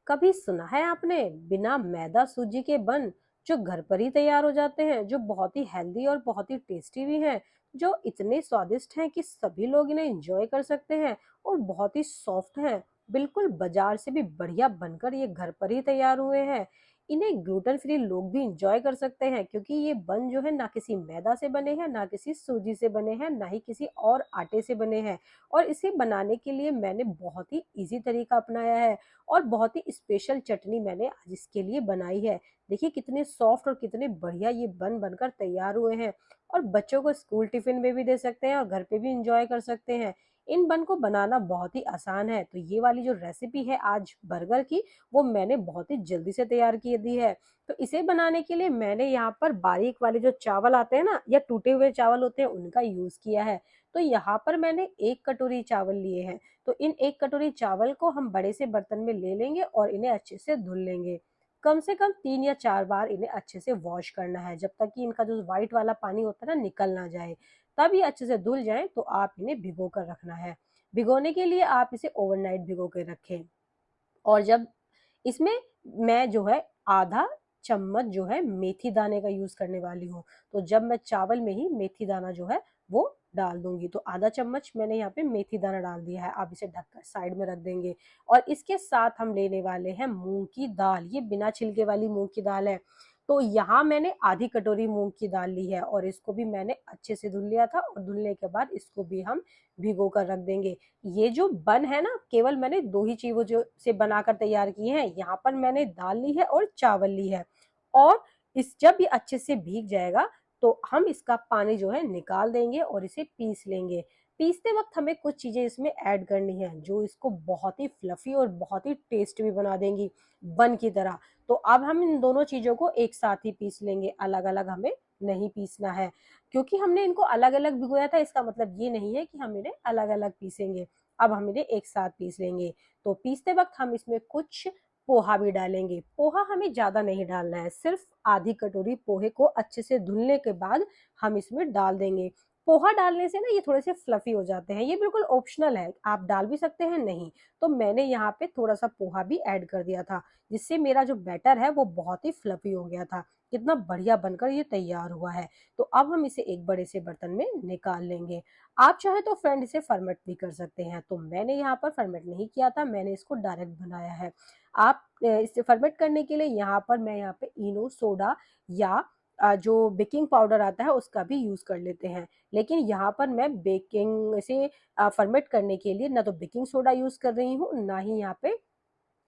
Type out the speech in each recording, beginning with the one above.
कभी सुना है आपने बिना मैदा सूजी के बन जो घर पर ही तैयार हो जाते हैं, जो बहुत ही हेल्दी और बहुत ही टेस्टी भी हैं, जो इतने स्वादिष्ट हैं कि सभी लोग इन्हें एंजॉय कर सकते हैं और बहुत ही सॉफ्ट हैं। बिल्कुल बाजार से भी बढ़िया बनकर ये घर पर ही तैयार हुए हैं। इन्हें ग्लूटेन फ्री लोग भी इंजॉय कर सकते हैं क्योंकि ये बन जो है ना किसी मैदा से बने हैं, ना किसी सूजी से बने हैं, ना ही किसी और आटे से बने हैं। और इसे बनाने के लिए मैंने बहुत ही इजी तरीका अपनाया है और बहुत ही स्पेशल चटनी मैंने आज इसके लिए बनाई है। देखिए कितने सॉफ्ट और कितने बढ़िया ये बन बनकर तैयार हुए हैं और बच्चों को स्कूल टिफिन में भी दे सकते हैं और घर पे भी इंजॉय कर सकते हैं। इन बन को बनाना बहुत ही आसान है, तो ये वाली जो रेसिपी है आज बर्गर की, वो मैंने बहुत ही जल्दी से तैयार की दी है। तो इसे बनाने के लिए मैंने यहाँ पर बारीक वाले जो चावल आते हैं ना, या टूटे हुए चावल होते हैं, उनका यूज किया है। तो यहाँ पर मैंने 1 कटोरी चावल लिए हैं। तो इन 1 कटोरी चावल को हम बड़े से बर्तन में ले लेंगे और इन्हें अच्छे से धुल लेंगे। कम से कम 3 या 4 बार इन्हें अच्छे से वॉश करना है, जब तक कि इनका जो व्हाइट वाला पानी होता है ना निकल ना जाए। तब ये अच्छे से धुल जाए तो आप इन्हें भिगो कर रखना है। भिगोने के लिए आप इसे ओवरनाइट भिगो के रखें। और जब इसमें मैं जो है आधा चम्मच जो है मेथी दाने का यूज करने वाली हूँ। तो जब मैं चावल में ही मेथी दाना जो है वो डाल दूंगी, तो आधा चम्मच मैंने यहाँ पे मेथी दाना डाल दिया है। आप इसे ढककर साइड में रख देंगे। और इसके साथ हम लेने वाले हैं मूंग की दाल। ये बिना छिलके वाली मूंग की दाल है। तो यहाँ मैंने आधी कटोरी मूंग की दाल ली है और इसको भी मैंने अच्छे से धुल लिया था, और धुलने के बाद इसको भी हम भिगो कर रख देंगे। ये जो बन है ना, केवल मैंने 2 ही चीजों जो से बनाकर तैयार किए हैं। यहाँ पर मैंने दाल ली है और चावल ली है। और इस जब ये अच्छे से भीग जाएगा तो हम इसका पानी जो है निकाल देंगे और इसे पीस लेंगे। पीसते वक्त हमें कुछ चीजें इसमें ऐड करनी है जो इसको बहुत ही फ्लफी और बहुत ही टेस्ट भी बना देंगी बन की तरह। तो अब हम इन दोनों चीजों को एक साथ ही पीस लेंगे, अलग अलग हमें नहीं पीसना है। क्योंकि हमने इनको अलग अलग भिगोया था, इसका मतलब ये नहीं है कि हम इन्हें अलग अलग पीसेंगे। अब हम इन्हें एक साथ पीस लेंगे। तो पीसते वक्त हम इसमें कुछ पोहा भी डालेंगे। पोहा हमें ज्यादा नहीं डालना है, सिर्फ आधी कटोरी पोहे को अच्छे से धुलने के बाद हम इसमें डाल देंगे। पोहा डालने से ना ये थोड़े से फ्लफी हो जाते हैं। ये बिल्कुल ऑप्शनल है, आप डाल भी सकते हैं, नहीं तो मैंने यहाँ पे थोड़ा सा पोहा भी ऐड कर दिया था, जिससे मेरा जो बैटर है वो बहुत ही फ्लफी हो गया था। कितना बढ़िया बनकर ये तैयार हुआ है। तो अब हम इसे एक बड़े से बर्तन में निकाल लेंगे। आप चाहे तो फ्रेंड इसे फर्मेंट भी कर सकते हैं, तो मैंने यहाँ पर फर्मेंट नहीं किया था, मैंने इसको डायरेक्ट बनाया है। आप इसे फर्मेंट करने के लिए यहाँ पर मैं यहाँ पे इनो सोडा या जो बेकिंग पाउडर आता है उसका भी यूज कर लेते हैं। लेकिन यहाँ पर मैं बेकिंग से फर्मेंट करने के लिए ना तो बेकिंग सोडा यूज कर रही हूँ, ना ही यहाँ पे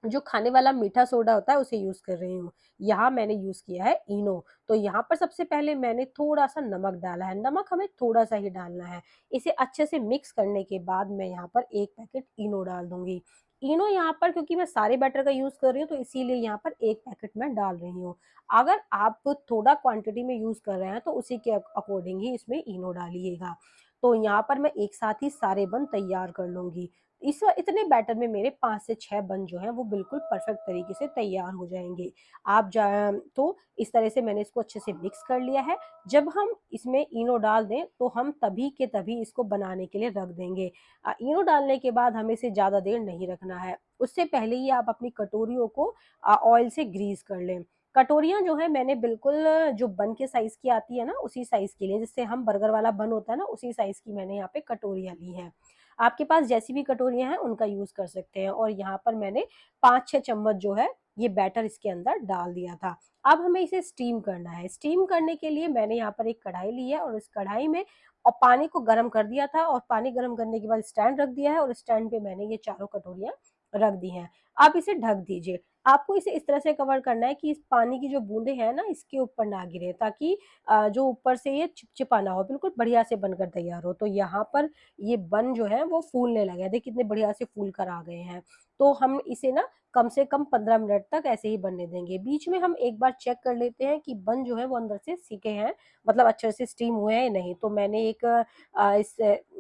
जो खाने वाला मीठा सोडा होता है उसे यूज कर रही हूँ। यहाँ मैंने यूज किया है इनो। तो यहाँ पर सबसे पहले मैंने थोड़ा सा नमक डाला है। नमक हमें थोड़ा सा ही डालना है। इसे अच्छे से मिक्स करने के बाद मैं यहाँ पर 1 पैकेट इनो डाल दूंगी। इनो यहाँ पर क्योंकि मैं सारे बैटर का यूज कर रही हूँ, तो इसीलिए यहाँ पर 1 पैकेट मैं डाल रही हूँ। अगर आप थोड़ा क्वांटिटी में यूज कर रहे हैं तो उसी के अकॉर्डिंग ही इसमें इनो डालिएगा। तो यहाँ पर मैं एक साथ ही सारे बन तैयार कर लूंगी। इतने बैटर में मेरे 5 से 6 बन जो हैं वो बिल्कुल परफेक्ट तरीके से तैयार हो जाएंगे। आप जा तो इस तरह से मैंने इसको अच्छे से मिक्स कर लिया है। जब हम इसमें इनो डाल दें तो हम तभी के तभी इसको बनाने के लिए रख देंगे। इनो डालने के बाद हमें इसे ज़्यादा देर नहीं रखना है। उससे पहले ही आप अपनी कटोरियों को ऑयल से ग्रीस कर लें। कटोरियां जो है मैंने बिल्कुल जो बन के साइज की आती है ना उसी साइज की ली, जिससे हम बर्गर वाला बन होता है ना उसी साइज की मैंने यहाँ पे कटोरियां ली हैं। आपके पास जैसी भी कटोरियां हैं उनका यूज कर सकते हैं। और यहाँ पर मैंने 5-6 चम्मच जो है ये बैटर इसके अंदर डाल दिया था। अब हमें इसे स्टीम करना है। स्टीम करने के लिए मैंने यहाँ पर एक कढ़ाई ली है और इस कढ़ाई में और पानी को गर्म कर दिया था, और पानी गर्म करने के बाद स्टैंड रख दिया है और स्टैंड पे मैंने ये चारों कटोरियां रख दी हैं। आप इसे ढक दीजिए। आपको इसे इस तरह से कवर करना है कि इस पानी की जो बूंदे हैं ना इसके ऊपर ना गिरे, ताकि जो ऊपर से ये चिपचिपा ना हो, बिल्कुल बढ़िया से बनकर तैयार हो। तो यहाँ पर ये बन जो है वो फूलने लगे। देखिए कितने बढ़िया से फूल कर आ गए हैं। तो हम इसे ना कम से कम 15 मिनट तक ऐसे ही बनने देंगे। बीच में हम एक बार चेक कर लेते हैं कि बन जो है वो अंदर से सीखे हैं, मतलब अच्छे से स्टीम हुए हैं या नहीं। तो मैंने एक इस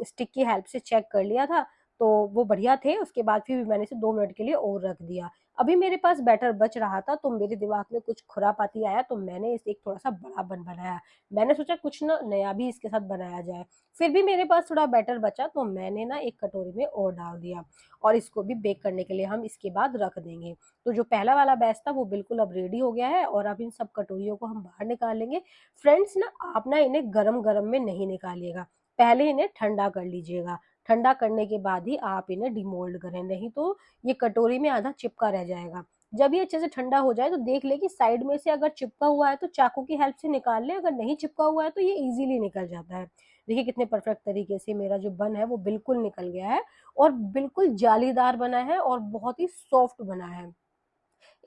स्टिक की हेल्प से चेक कर लिया था, तो वो बढ़िया थे। उसके बाद फिर मैंने इसे 2 मिनट के लिए और रख दिया। अभी मेरे पास बैटर बच रहा था तो मेरे दिमाग में कुछ खुरापाती आया, तो मैंने इसे एक थोड़ा सा बड़ा बन बनाया। मैंने सोचा कुछ ना नया भी इसके साथ बनाया जाए। फिर भी मेरे पास थोड़ा बैटर बचा तो मैंने ना एक कटोरी में और डाल दिया, और इसको भी बेक करने के लिए हम इसके बाद रख देंगे। तो जो पहला वाला बैच था वो बिल्कुल अब रेडी हो गया है, और अब इन सब कटोरियों को हम बाहर निकालेंगे। फ्रेंड्स ना, आप ना इन्हें गरम गरम में नहीं निकालिएगा, पहले इन्हें ठंडा कर लीजिएगा। ठंडा करने के बाद ही आप इन्हें डिमोल्ड करें, नहीं तो ये कटोरी में आधा चिपका रह जाएगा। जब ये अच्छे से ठंडा हो जाए तो देख ले कि साइड में से अगर चिपका हुआ है तो चाकू की हेल्प से निकाल ले, अगर नहीं चिपका हुआ है तो ये इजीली निकल जाता है। देखिए कितने परफेक्ट तरीके से मेरा जो बन है वो बिल्कुल निकल गया है, और बिल्कुल जालीदार बना है और बहुत ही सॉफ्ट बना है।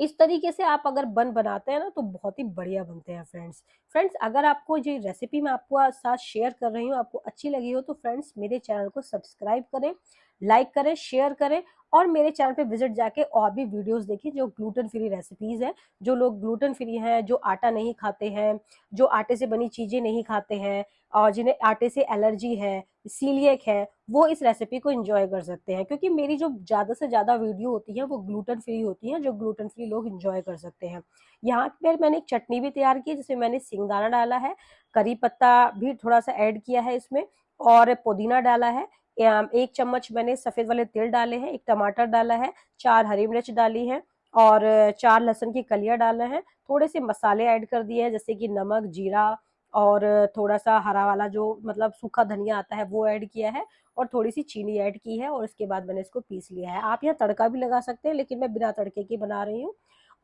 इस तरीके से आप अगर बन बनाते हैं ना तो बहुत ही बढ़िया बनते हैं फ्रेंड्स। फ्रेंड्स, अगर आपको ये रेसिपी मैं आपको साथ शेयर कर रही हूँ आपको अच्छी लगी हो तो फ्रेंड्स मेरे चैनल को सब्सक्राइब करें, लाइक करें, शेयर करें, और मेरे चैनल पे विजिट जाके और भी वीडियोस देखिए जो ग्लूटेन फ्री रेसिपीज हैं। जो लोग ग्लूटेन फ्री हैं, जो आटा नहीं खाते हैं, जो आटे से बनी चीजें नहीं खाते हैं, और जिन्हें आटे से एलर्जी है, सीलिएक है, वो इस रेसिपी को एंजॉय कर सकते हैं, क्योंकि मेरी जो ज़्यादा से ज़्यादा वीडियो होती है वो ग्लूटेन फ्री होती हैं, जो ग्लूटेन फ्री लोग एंजॉय कर सकते हैं। यहाँ पर मैंने एक चटनी भी तैयार की है जिसमें मैंने सिंगदाना डाला है, करी पत्ता भी थोड़ा सा ऐड किया है इसमें, और पुदीना डाला है। 1 चम्मच मैंने सफ़ेद वाले तिल डाले हैं, 1 टमाटर डाला है, 4 हरी मिर्च डाली है, और 4 लहसुन की कलियां डाले हैं। थोड़े से मसाले ऐड कर दिए हैं जैसे कि नमक, जीरा, और थोड़ा सा हरा वाला जो मतलब सूखा धनिया आता है वो ऐड किया है, और थोड़ी सी चीनी ऐड की है, और उसके बाद मैंने इसको पीस लिया है। आप यहाँ तड़का भी लगा सकते हैं, लेकिन मैं बिना तड़के की बना रही हूँ।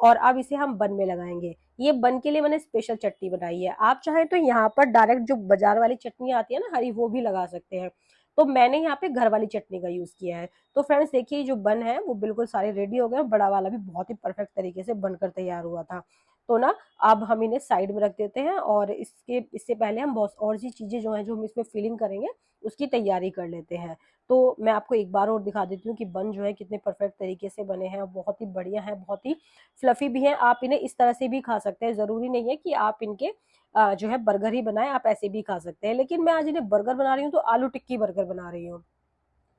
और अब इसे हम बन में लगाएंगे। ये बन के लिए मैंने स्पेशल चटनी बनाई है, आप चाहें तो यहाँ पर डायरेक्ट जो बाजार वाली चटनी आती है ना हरी, वो भी लगा सकते हैं। तो मैंने यहाँ पे घर वाली चटनी का यूज किया है। तो फ्रेंड्स देखिए जो बन है वो बिल्कुल सारे रेडी हो गए, और बड़ा वाला भी बहुत ही परफेक्ट तरीके से बनकर तैयार हुआ था। तो ना अब हम इन्हें साइड में रख देते हैं, और इससे पहले हम बहुत और सी चीजें जो है जो हम इसमें फिलिंग करेंगे उसकी तैयारी कर लेते हैं। तो मैं आपको एक बार और दिखा देती हूँ कि बन जो है कितने परफेक्ट तरीके से बने हैं, और बहुत ही बढ़िया है, बहुत ही फ्लफी भी हैं। आप इन्हें इस तरह से भी खा सकते हैं, ज़रूरी नहीं है कि आप इनके जो है बर्गर ही बनाएं, आप ऐसे भी खा सकते हैं। लेकिन मैं आज इन्हें बर्गर बना रही हूँ तो आलू टिक्की बर्गर बना रही हूँ।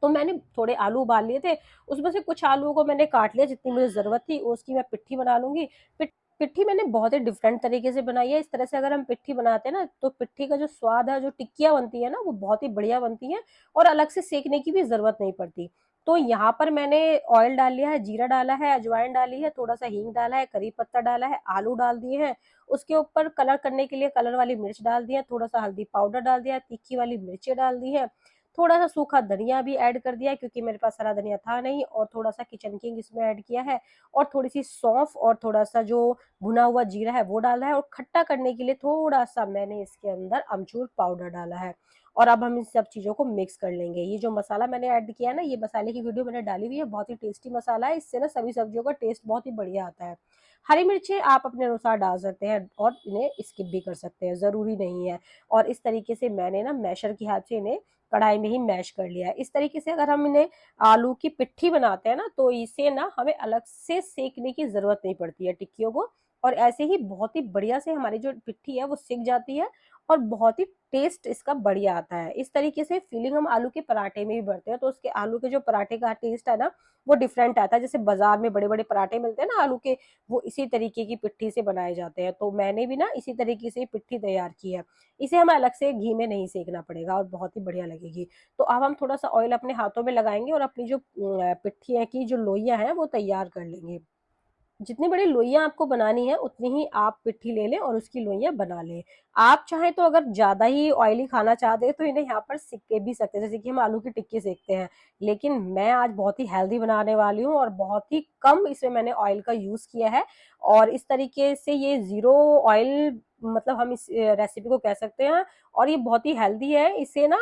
तो मैंने थोड़े आलू उबाल लिए थे, उसमें से कुछ आलूओं को मैंने काट लिया, जितनी मुझे ज़रूरत थी उसकी मैं पिट्ठी बना लूँगी। पिट्ठी मैंने बहुत ही डिफरेंट तरीके से बनाई है। इस तरह से अगर हम पिट्ठी बनाते हैं ना तो पिट्ठी का जो स्वाद है, जो टिक्कियाँ बनती है ना, वो बहुत ही बढ़िया बनती हैं, और अलग से सेकने की भी ज़रूरत नहीं पड़ती। तो यहाँ पर मैंने ऑयल डाल लिया है, जीरा डाला है, अजवाइन डाली है, थोड़ा सा हींग डाला है, करी पत्ता डाला है, आलू डाल दिए हैं। उसके ऊपर कलर करने के लिए कलर वाली मिर्च डाल दिया, थोड़ा सा हल्दी पाउडर डाल दिया, तीखी वाली मिर्चें डाल दी है, थोड़ा सा सूखा धनिया भी ऐड कर दिया क्योंकि मेरे पास हरा धनिया था नहीं, और थोड़ा सा किचन किंग इसमें ऐड किया है, और थोड़ी सी सौंफ, और थोड़ा सा जो भुना हुआ जीरा है वो डाला है, और खट्टा करने के लिए थोड़ा सा मैंने इसके अंदर अमचूर पाउडर डाला है। और अब हम इन सब चीज़ों को मिक्स कर लेंगे। ये जो मसाला मैंने ऐड किया है ना, ये मसाले की वीडियो मैंने डाली हुई है, बहुत ही टेस्टी मसाला है, इससे ना सभी सब्जियों का टेस्ट बहुत ही बढ़िया आता है। हरी मिर्चें आप अपने अनुसार डाल सकते हैं, और इन्हें स्किप भी कर सकते हैं, ज़रूरी नहीं है। और इस तरीके से मैंने ना मैशर की हेल्प से इन्हें कढ़ाई में ही मैश कर लिया है। इस तरीके से अगर हम इन्हें आलू की पिट्ठी बनाते हैं ना तो इसे ना हमें अलग से सेकने की ज़रूरत नहीं पड़ती है टिक्कियों को, और ऐसे ही बहुत ही बढ़िया से हमारी जो पिट्ठी है वो सिक जाती है, और बहुत ही टेस्ट इसका बढ़िया आता है। इस तरीके से फीलिंग हम आलू के पराठे में भी भरते हैं, तो उसके आलू के जो पराठे का टेस्ट है ना वो डिफरेंट आता है। जैसे बाजार में बड़े बड़े पराठे मिलते हैं ना आलू के, वो इसी तरीके की पिट्ठी से बनाए जाते हैं। तो मैंने भी ना इसी तरीके से पिट्ठी तैयार की है। इसे हमें अलग से घी में नहीं सेकना पड़ेगा, और बहुत ही बढ़िया लगेगी। तो अब हम थोड़ा सा ऑयल अपने हाथों में लगाएंगे, और अपनी जो पिट्ठी की जो लोइयां हैं वो तैयार कर लेंगे। जितनी बड़ी लोइयां आपको बनानी है उतनी ही आप पिट्ठी ले लें और उसकी लोइयां बना लें। आप चाहें तो अगर ज्यादा ही ऑयली खाना चाहते हैं तो इन्हें यहाँ पर सेक के भी सकते हैं, जैसे कि हम आलू की टिक्की सेकते हैं। लेकिन मैं आज बहुत ही हेल्दी बनाने वाली हूँ, और बहुत ही कम इसमें मैंने ऑयल का यूज किया है, और इस तरीके से ये जीरो ऑयल मतलब हम इस रेसिपी को कह सकते हैं। और ये बहुत ही हेल्दी है, इसे ना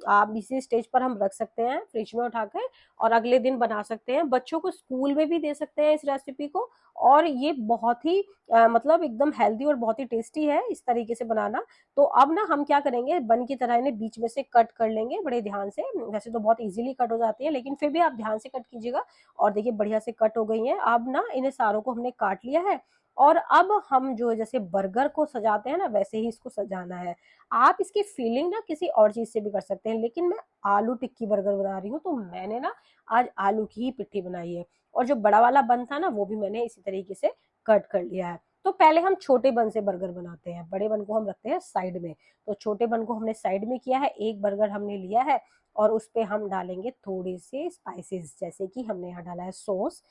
आप इसी स्टेज पर हम रख सकते हैं फ्रिज में उठाकर, और अगले दिन बना सकते हैं। बच्चों को स्कूल में भी दे सकते हैं इस रेसिपी को, और ये बहुत ही मतलब एकदम हेल्दी और बहुत ही टेस्टी है इस तरीके से बनाना। तो अब ना हम क्या करेंगे, बन की तरह इन्हें बीच में से कट कर लेंगे बड़े ध्यान से। वैसे तो बहुत इजीली कट हो जाती है, लेकिन फिर भी आप ध्यान से कट कीजिएगा। और देखिए बढ़िया से कट हो गई हैं। अब ना इन्हें सारों को हमने काट लिया है, और अब हम जो जैसे बर्गर को सजाते हैं ना वैसे ही इसको सजाना है। आप इसकी फीलिंग ना किसी और चीज से भी कर सकते हैं, लेकिन मैं आलू टिक्की बर्गर बना रही हूँ तो मैंने ना आज आलू की ही पिट्ठी बनाई है। और जो बड़ा वाला बन था ना वो भी मैंने इसी तरीके से कट कर लिया है। तो पहले हम छोटे बन से बर्गर बनाते हैं, बड़े बन को हम रखते हैं साइड में। तो छोटे बन को हमने साइड में किया है, एक बर्गर हमने लिया है और उस पे हम डालेंगे थोड़े से स्पाइसेस, जैसे कि हमने यहाँ डाला है सॉस।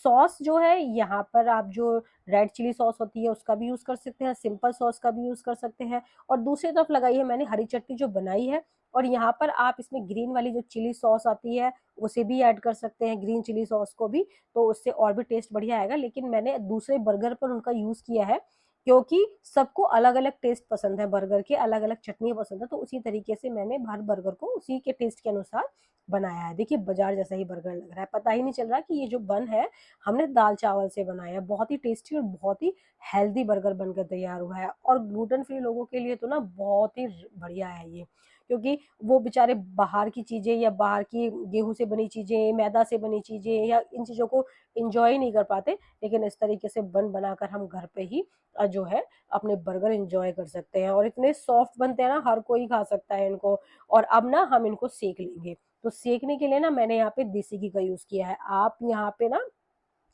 सॉस जो है यहाँ पर आप जो रेड चिली सॉस होती है उसका भी यूज कर सकते हैं, सिंपल सॉस का भी यूज कर सकते हैं। और दूसरी तरफ लगाई है मैंने हरी चटनी जो बनाई है, और यहाँ पर आप इसमें ग्रीन वाली जो चिली सॉस आती है उसे भी ऐड कर सकते हैं, ग्रीन चिली सॉस को भी, तो उससे और भी टेस्ट बढ़िया आएगा। लेकिन मैंने दूसरे बर्गर पर उनका यूज किया है क्योंकि सबको अलग अलग टेस्ट पसंद है, बर्गर के अलग अलग चटनी पसंद है, तो उसी तरीके से मैंने हर बर्गर को उसी के टेस्ट के अनुसार बनाया है। देखिए बाजार जैसा ही बर्गर लग रहा है, पता ही नहीं चल रहा कि ये जो बन है हमने दाल चावल से बनाया है। बहुत ही टेस्टी और बहुत ही हेल्दी बर्गर बनकर तैयार हुआ है, और ग्लूटेन फ्री लोगों के लिए तो ना बहुत ही बढ़िया है ये, क्योंकि वो बेचारे बाहर की चीजें या बाहर की गेहूं से बनी चीजें, मैदा से बनी चीजें या इन चीजों को इंजॉय नहीं कर पाते। लेकिन इस तरीके से बन बनाकर हम घर पे ही जो है अपने बर्गर एंजॉय कर सकते हैं, और इतने सॉफ्ट बनते हैं ना, हर कोई खा सकता है इनको। और अब ना हम इनको सेक लेंगे, तो सेकने के लिए ना मैंने यहाँ पे देसी घी का यूज किया है। आप यहाँ पे ना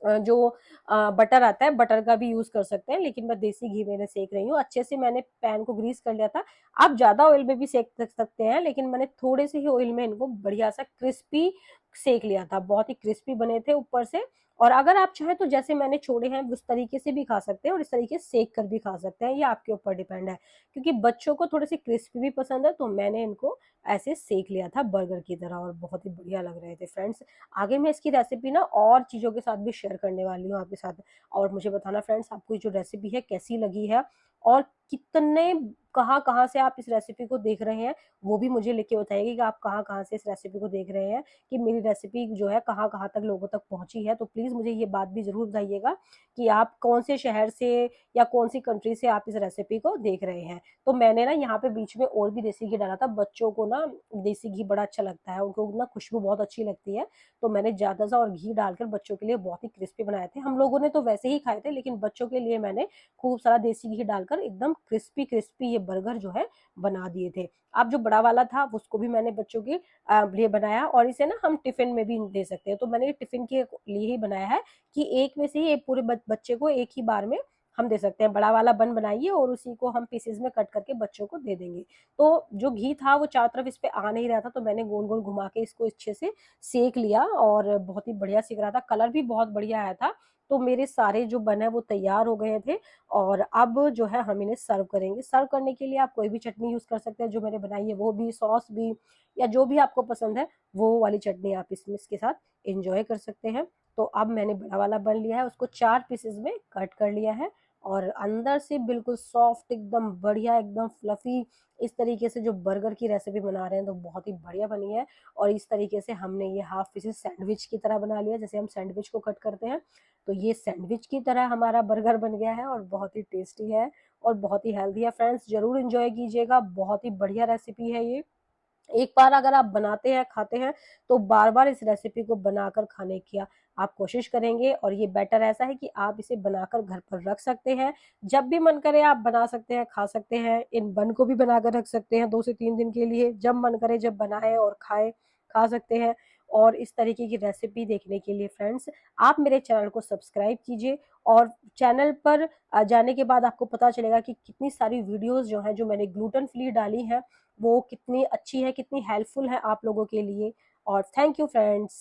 जो बटर आता है बटर का भी यूज कर सकते हैं, लेकिन मैं देसी घी में सेक रही हूँ। अच्छे से मैंने पैन को ग्रीस कर लिया था। आप ज्यादा ऑयल में भी सेक सकते हैं, लेकिन मैंने थोड़े से ही ऑयल में इनको बढ़िया सा क्रिस्पी सेक लिया था, बहुत ही क्रिस्पी बने थे ऊपर से। और अगर आप चाहें तो जैसे मैंने छोड़े हैं उस तरीके से भी खा सकते हैं, और इस तरीके से सेक कर भी खा सकते हैं, ये आपके ऊपर डिपेंड है। क्योंकि बच्चों को थोड़े से क्रिस्पी भी पसंद है, तो मैंने इनको ऐसे सेक लिया था बर्गर की तरह, और बहुत ही बढ़िया लग रहे थे फ्रेंड्स। आगे मैं इसकी रेसिपी ना और चीज़ों के साथ भी शेयर करने वाली हूँ आपके साथ, और मुझे बताना फ्रेंड्स आपको जो रेसिपी है कैसी लगी है, और कितने कहाँ कहाँ से आप इस रेसिपी को देख रहे हैं, वो भी मुझे लिख के बताइएगा कि आप कहाँ कहाँ से इस रेसिपी को देख रहे हैं, कि मेरी रेसिपी जो है कहाँ कहाँ तक लोगों तक पहुंची है। तो प्लीज़ मुझे ये बात भी ज़रूर बताइएगा कि आप कौन से शहर से या कौन सी कंट्री से आप इस रेसिपी को देख रहे हैं। तो मैंने ना यहाँ पे बीच में और भी देसी घी डाला था, बच्चों को ना देसी घी बड़ा अच्छा लगता है, उनको ना खुशबू बहुत अच्छी लगती है। तो मैंने ज्यादा सा और घी डालकर बच्चों के लिए बहुत ही क्रिस्पी बनाए थे। हम लोगों ने तो वैसे ही खाए थे, लेकिन बच्चों के लिए मैंने खूब सारा देसी घी डालकर एकदम क्रिस्पी क्रिस्पी ये बर्गर जो है बना दिए थे। अब जो बड़ा वाला था उसको भी मैंने बच्चों के लिए बनाया, और इसे ना हम टिफिन में भी दे सकते हैं। तो मैंने टिफिन के लिए ही बनाया है कि एक में से ही एक पूरे बच्चे को एक ही बार में हम दे सकते हैं। बड़ा वाला बन बनाइए और उसी को हम पीसेज में कट करके बच्चों को दे देंगे। तो जो घी था वो चारों तरफ इस पे आ नहीं रहा था, तो मैंने गोल गोल घुमा के इसको अच्छे से सेक लिया, और बहुत ही बढ़िया सेक रहा था, कलर भी बहुत बढ़िया आया था। तो मेरे सारे जो बन है वो तैयार हो गए थे, और अब जो है हम इन्हें सर्व करेंगे। सर्व करने के लिए आप कोई भी चटनी यूज कर सकते हैं, जो मैंने बनाई है वो भी, सॉस भी, या जो भी आपको पसंद है वो वाली चटनी आप इसमें इसके साथ एंजॉय कर सकते हैं। तो अब मैंने बड़ा वाला बन लिया है, उसको 4 पीसेज में कट कर लिया है, और अंदर से बिल्कुल सॉफ्ट, एकदम बढ़िया, एकदम फ्लफी, इस तरीके से जो बर्गर की रेसिपी बना रहे हैं तो बहुत ही बढ़िया बनी है। और इस तरीके से हमने ये हाफ पीसेस सैंडविच की तरह बना लिया, जैसे हम सैंडविच को कट करते हैं, तो ये सैंडविच की तरह हमारा बर्गर बन गया है, और बहुत ही टेस्टी है और बहुत ही हेल्दी है। फ्रेंड्स जरूर इंजॉय कीजिएगा, बहुत ही बढ़िया रेसिपी है ये। एक बार अगर आप बनाते हैं खाते हैं तो बार बार इस रेसिपी को बनाकर खाने की आप कोशिश करेंगे। और ये बेटर ऐसा है कि आप इसे बनाकर घर पर रख सकते हैं, जब भी मन करे आप बना सकते हैं, खा सकते हैं। इन बन को भी बनाकर रख सकते हैं 2 से 3 दिन के लिए, जब मन करे जब बनाए और खाए, खा सकते हैं। और इस तरीके की रेसिपी देखने के लिए फ्रेंड्स आप मेरे चैनल को सब्सक्राइब कीजिए, और चैनल पर जाने के बाद आपको पता चलेगा कि कितनी सारी वीडियोस जो हैं जो मैंने ग्लूटेन फ्री डाली हैं वो कितनी अच्छी है, कितनी हेल्पफुल है आप लोगों के लिए। और थैंक यू फ्रेंड्स।